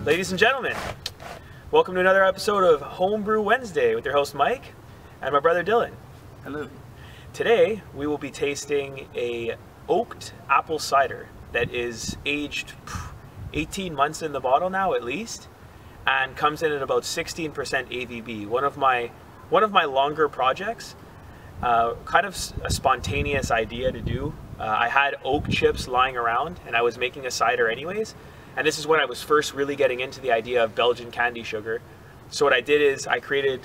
Ladies and gentlemen, welcome to another episode of Homebrew Wednesday with your host Mike and my brother Dillon. Hello. Today we will be tasting a oaked apple cider that is aged 18 months in the bottle now at least, and comes in at about 16% ABV. One of my longer projects, kind of a spontaneous idea to do. I had oak chips lying around and I was making a cider anyways, and this is when I was first really getting into the idea of Belgian candy sugar. So what I did is I created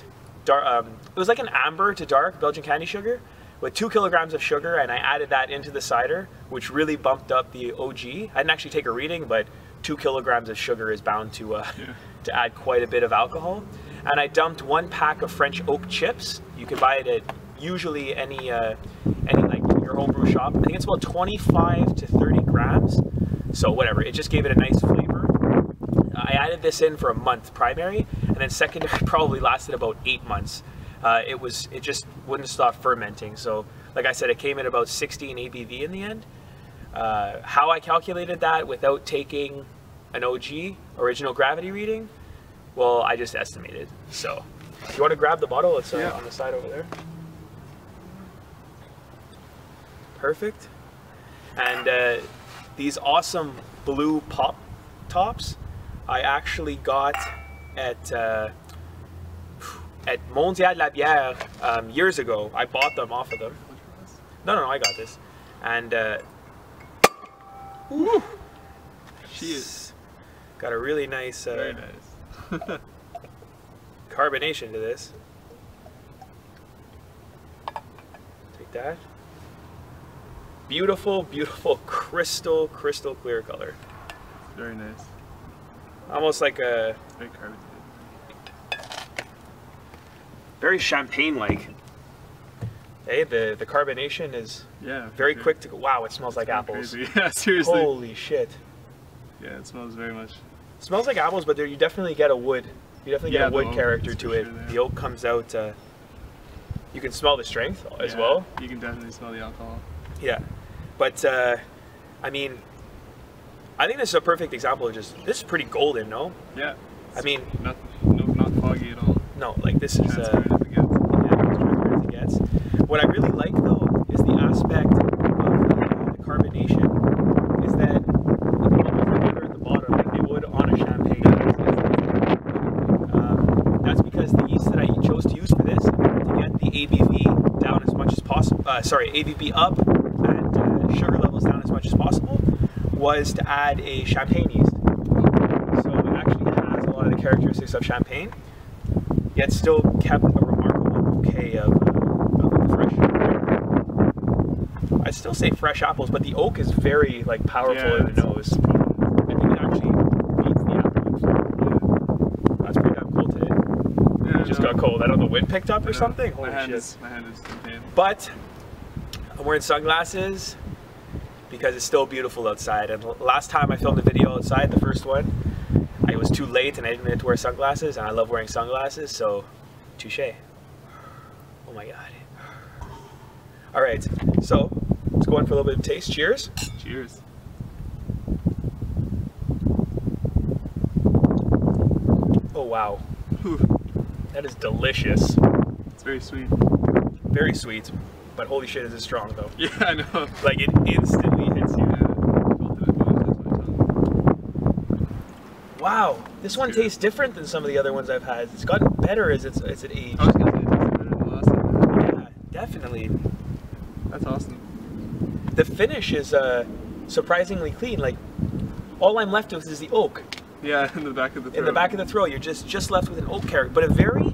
it was like an amber to dark Belgian candy sugar with 2 kilograms of sugar, and I added that into the cider, which really bumped up the OG. I didn't actually take a reading, but 2 kilograms of sugar is bound to add quite a bit of alcohol. And I dumped 1 pack of French oak chips. You can buy it at usually any like your homebrew shop. I think it's about 25 to 30 grams. So whatever, it just gave it a nice flavor. I added this in for a month primary, and then secondary probably lasted about 8 months. It just wouldn't stop fermenting. So like I said, it came in about 16 ABV in the end. How I calculated that without taking an OG, original gravity reading, well, I just estimated. So if you want to grab the bottle, it's on the side over there. Perfect. And these awesome blue pop tops I actually got at Mondial de la Bière years ago. I bought them off of them. No, I got this. And woo! Cheers. Got a really nice, very nice. carbonation to this. Take that. Beautiful, beautiful, crystal clear color. Very nice. Almost like a very carbonated. Very champagne-like. Hey, the carbonation is very quick to go. Wow, it smells like apples. Crazy. Yeah, seriously. Holy shit. Yeah, it smells very much. It smells like apples, but you definitely get a wood. You definitely get a wood character to it. Sure, the oak comes out. You can smell the strength as well. You can definitely smell the alcohol. Yeah, but I mean, I think this is a perfect example of just, this is pretty golden, no? Yeah. I mean, not foggy at all. No, like this is transparent as it gets. Yeah, as transparent as it gets. What I really like though is the aspect of the carbonation is that the bubbles are at the bottom like they would on a champagne. That's because the yeast that I chose to use for this, to get the ABV down as much as possible, ABV up and sugar levels down as much as possible, was to add a champagne yeast. So it actually has a lot of the characteristics of champagne, yet still kept a remarkable bouquet of fresh. I'd still say fresh apples, but the oak is very powerful in the nose. I think it actually beats the apple. That's pretty damn cold today. Yeah, it just got cold. I don't know, the wind picked up or something? Holy my hand shit. is in pain. But I'm wearing sunglasses because it's still beautiful outside. And last time I filmed a video outside, the first one, it was too late and I didn't have to wear sunglasses, and I love wearing sunglasses, so touche. Oh my god. Alright, so let's go in for a little bit of taste. Cheers. Cheers. Oh wow. Whew. That is delicious. It's very sweet. Very sweet, but holy shit, is it strong though. Yeah, I know. Like, it instantly hits you. Wow, this one tastes different than some of the other ones I've had. It's gotten better as it's aged. I was gonna say it tastes better than the last one. Yeah, definitely. That's awesome. The finish is surprisingly clean. Like, all I'm left with is the oak. Yeah, in the back of the throat. In the back of the throat, you're just left with an oak character, but a very,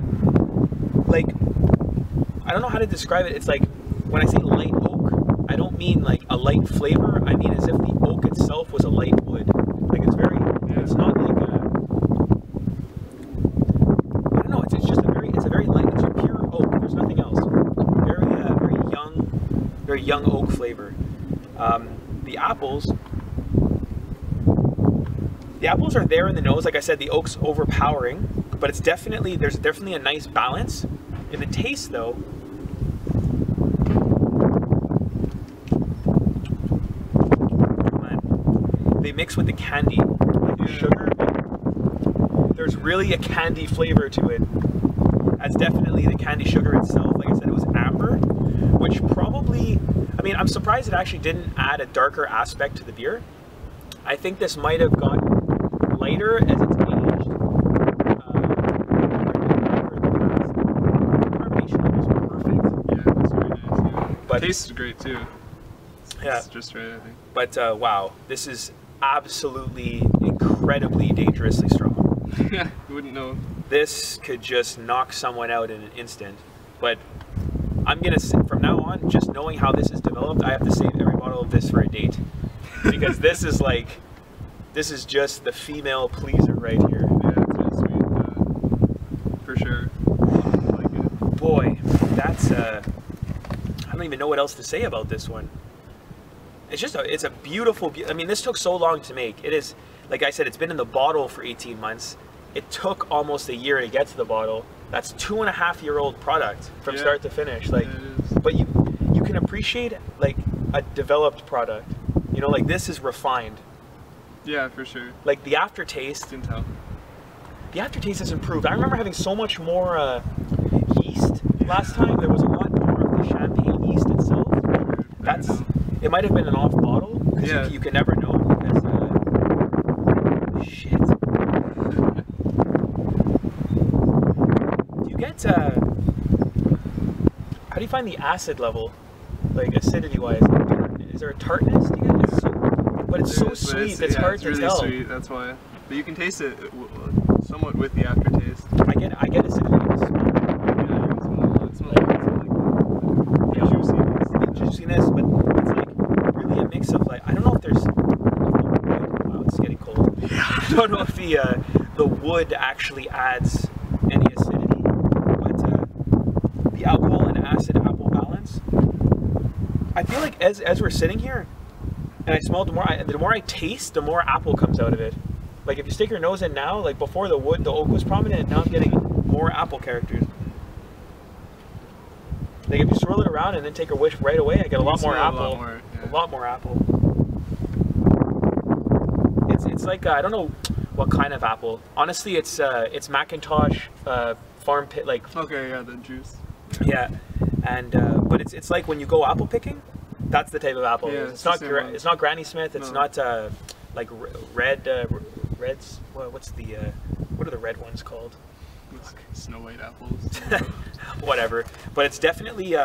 like, I don't know how to describe it. It's like, when I say light oak, I don't mean like a light flavor. I mean as if the oak itself was a light wood. Like, it's very, it's not like a, I don't know, it's just it's a very light, it's a pure oak. There's nothing else. Very young oak flavor. The apples are there in the nose. Like I said, the oak's overpowering, but there's definitely a nice balance. In the taste though, they mix with the candy, like the sugar. There's really a candy flavor to it. That's definitely the candy sugar itself. Like I said, it was amber, which probably, I mean, I'm surprised it actually didn't add a darker aspect to the beer. I think this might have gotten lighter as it's aged. Carbonation level was perfect. Yeah, that's very nice. Yeah. But Taste is great too. yeah, It's just right, I think. But wow, this is absolutely incredibly dangerously strong. Yeah, you wouldn't know. This could just knock someone out in an instant. But I'm gonna, from now on, just knowing how this is developed, I have to save every bottle of this for a date. Because this is like, this is just the female pleaser right here. Yeah, it's really sweet. For sure. I like it. Boy, that's, I don't even know what else to say about this one. It's just it's a beautiful, I mean, this took so long to make. It is, like I said, it's been in the bottle for 18 months. It took almost a year to get to the bottle. That's 2.5-year-old product from start to finish. Like, yeah, it is. but you can appreciate like a developed product. You know, like this is refined. Yeah, for sure. Like the aftertaste. You can tell. The aftertaste has improved. I remember having so much more yeast last time. There was a lot more of the champagne yeast itself. Sure. That's, it might have been an off bottle. Yeah. You can never know because shit. Do you get how do you find the acid level, like acidity wise? Is there a tartness? Do you get? It's so, but it's so sweet. It's hard to really tell. Sweet. That's why. But you can taste it somewhat with the aftertaste. I get acidity. In the smell. Yeah, you can smell it. It smells like juiciness. The juiciness, but it's like really a mix of like, I don't know if there's, wow, it's getting cold. I don't know if the wood actually adds any acidity, but the alcohol and acid apple balance. I feel like as we're sitting here, and I smell, the more I taste, the more apple comes out of it. Like if you stick your nose in now, like before the oak was prominent, now I'm getting more apple characters. Like if you swirl it around and then take a whiff right away, I get a lot more apple. A lot more apple. It's like I don't know what kind of apple. Honestly, it's Macintosh farm pit like. Okay, yeah, the juice. Yeah, and but it's like when you go apple picking, that's the type of apple. Yeah, it's not Granny Smith. It's not like reds. What's the what are the red ones called? Snow White apples. Whatever, but it's definitely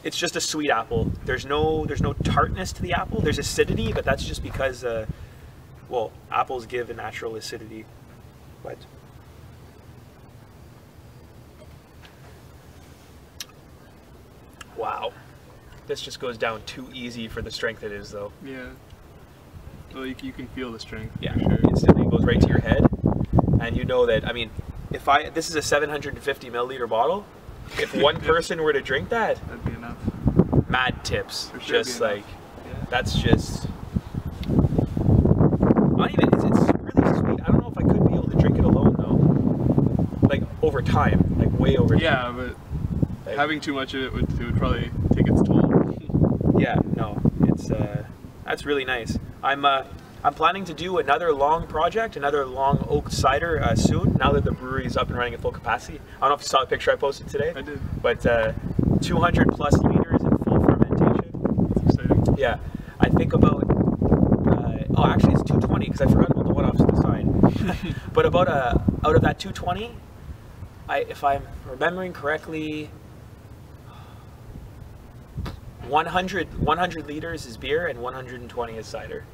it's just a sweet apple. There's no tartness to the apple. There's acidity, but that's just because well, apples give a natural acidity. But wow, this just goes down too easy for the strength it is, though. Yeah. Well, you can feel the strength. Yeah, for sure. instantly it goes right to your head, and you know that. I mean, this is a 750 milliliter bottle. If one person were to drink that, that'd be enough. Mad tips. For sure, just like yeah. That's just. Not even. It's really sweet. I don't know if I could be able to drink it alone though. Like over time, like way over time. Yeah, but like, having too much of it would probably take its toll. Yeah, no, it's that's really nice. I'm planning to do another long project, another long oak cider soon. Now that the brewery is up and running at full capacity. I don't know if you saw the picture I posted today. I did. But 200 plus liters in full fermentation. That's exciting. Yeah, I think about. Oh, actually, it's 220 because I forgot about the one off to the side. But about out of that 220, if I'm remembering correctly, 100 liters is beer and 120 is cider.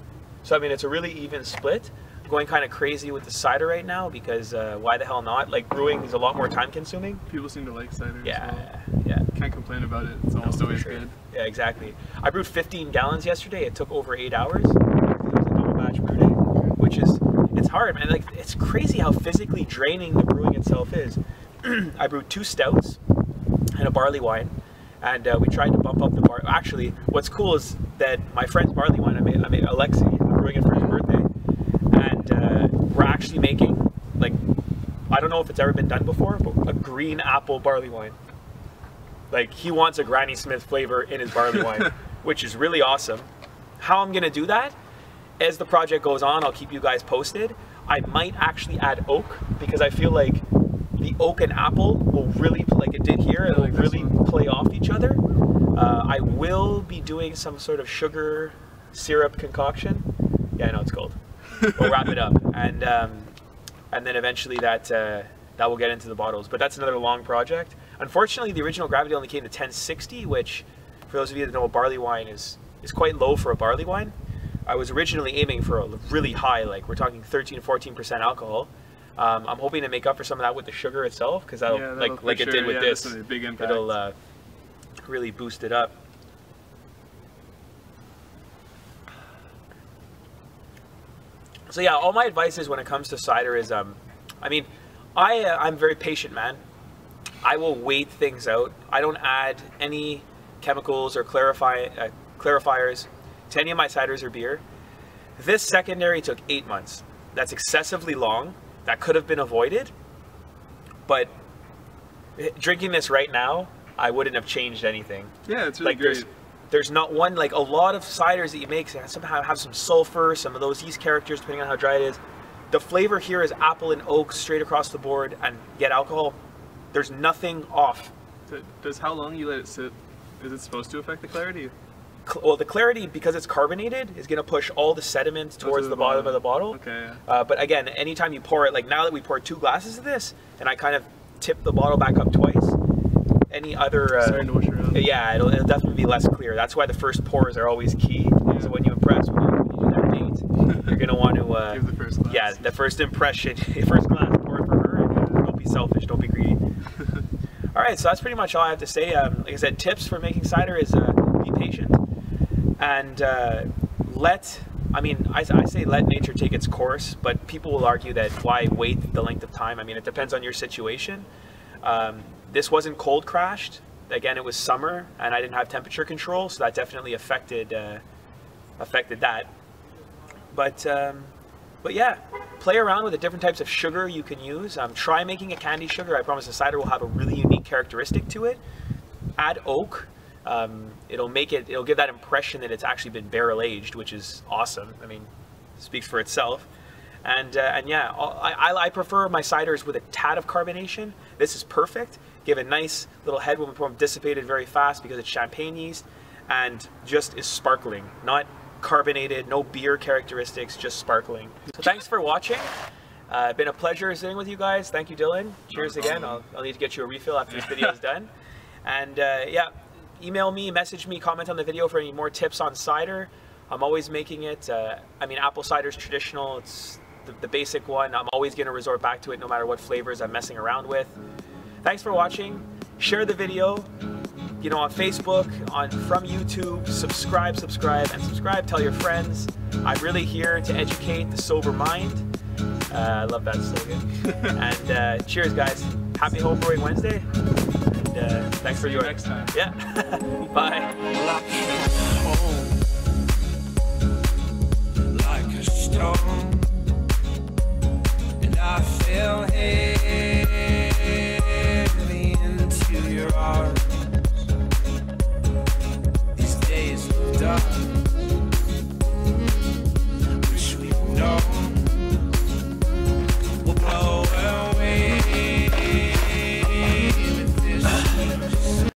So I mean, it's a really even split. I'm going kind of crazy with the cider right now because why the hell not? Like brewing is a lot more time consuming. People seem to like cider. Yeah, as well. yeah. Can't complain about it. It's almost always good. Yeah, exactly. I brewed 15 gallons yesterday. It took over 8 hours. It was a double batch brew day, which is, it's hard, man. Like, it's crazy how physically draining the brewing itself is. I brewed 2 stouts and a barley wine. And we tried to bump up the bar. Actually, what's cool is that my friend's barley wine, I made Alexi, I'm brewing it for his birthday. And we're actually making, like, I don't know if it's ever been done before, but a green apple barley wine. Like, he wants a Granny Smith flavor in his barley wine, which is really awesome. How I'm gonna do that, as the project goes on, I'll keep you guys posted. I might actually add oak because I feel like the oak and apple will really, like it did here, it'll really play off each other. I will be doing some sort of sugar syrup concoction. Yeah, I know it's cold. We'll wrap it up, and then eventually that will get into the bottles. But that's another long project. Unfortunately, the original gravity only came to 1060, which, for those of you that know, barley wine is quite low for a barley wine. I was originally aiming for a really high, like we're talking 13-14% alcohol. I'm hoping to make up for some of that with the sugar itself, because that'll, like it did with this, a big impact. It'll really boost it up. So yeah, all my advice is when it comes to cider is, I mean, I'm very patient, man. I will wait things out. I don't add any chemicals or clarifiers to any of my ciders or beer. This secondary took 8 months. That's excessively long. That could have been avoided. But drinking this right now, I wouldn't have changed anything. Yeah, it's really like great. There's not one, like a lot of ciders that you make somehow have some sulfur, some of those yeast characters, depending on how dry it is. The flavor here is apple and oak straight across the board, and yet alcohol, there's nothing off. Does how long you let it sit, is it supposed to affect the clarity? Well, the clarity, because it's carbonated, is going to push all the sediment towards the bottom of the bottle. Okay. But again, anytime you pour it, like now that we poured 2 glasses of this, and I kind of tip the bottle back up twice, any other... starting to wash around. Yeah, it'll definitely be less clear. That's why the first pours are always key. Yeah. So when you impress, when you do that date, you're going to want to... give the first glass. Yeah, the first impression, first glass, pour it for her. And don't be selfish, don't be greedy. All right, so that's pretty much all I have to say. Like I said, tips for making cider is be patient. And I say let nature take its course, but people will argue that why wait the length of time? I mean, it depends on your situation. This wasn't cold crashed. Again, it was summer, and I didn't have temperature control, so that definitely affected that. But yeah, play around with the different types of sugar you can use. Try making a candy sugar. I promise the cider will have a really unique characteristic to it. Add oak. It'll give that impression that it's actually been barrel aged, which is awesome. I mean, it speaks for itself. And yeah, I prefer my ciders with a tad of carbonation. This is perfect. Give a nice little head when we pour them, dissipated very fast because it's champagne yeast, and just is sparkling, not carbonated, no beer characteristics, just sparkling. So thanks for watching. Been a pleasure sitting with you guys. Thank you, Dillon. Cheers again. I'll need to get you a refill after this video is done. And yeah. Email me, message me, comment on the video for any more tips on cider. I'm always making it. I mean, apple cider is traditional. It's the basic one. I'm always going to resort back to it no matter what flavors I'm messing around with. Thanks for watching. Share the video, you know, on Facebook, from YouTube. Subscribe. Tell your friends. I'm really here to educate the sober mind. I love that slogan. And cheers, guys. Happy Homebrewing Wednesday. And thanks for joining. Next time. Yeah. Bye.